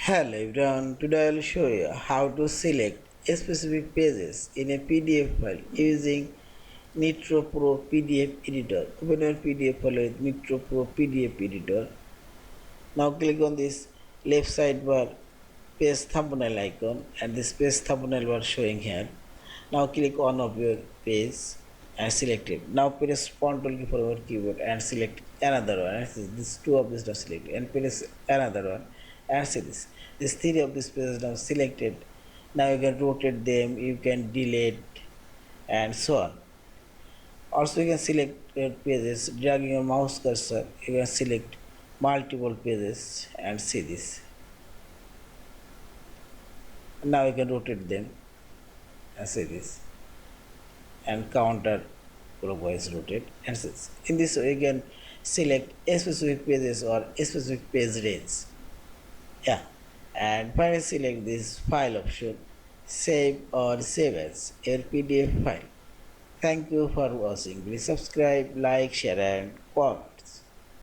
Hello everyone, today I will show you how to select specific pages in a PDF file using Nitro Pro PDF Editor. Open your PDF file with Nitro Pro PDF Editor. Now click on this left sidebar page thumbnail icon and this page thumbnail bar showing here. Now click on of your page and select it. Now press Ctrl key for your keyboard and select another one. This two of these are selected and press another one and see this. This three of these pages now selected. Now you can rotate them, you can delete and so on. Also you can select pages, dragging your mouse cursor, you can select multiple pages and see this. Now you can rotate them and see this and counter clockwise rotate and see this. In this way you can select a specific pages or a specific page range. Yeah, and finally select this file option, save or save as your PDF file. Thank you for watching. Please subscribe, like, share and comment.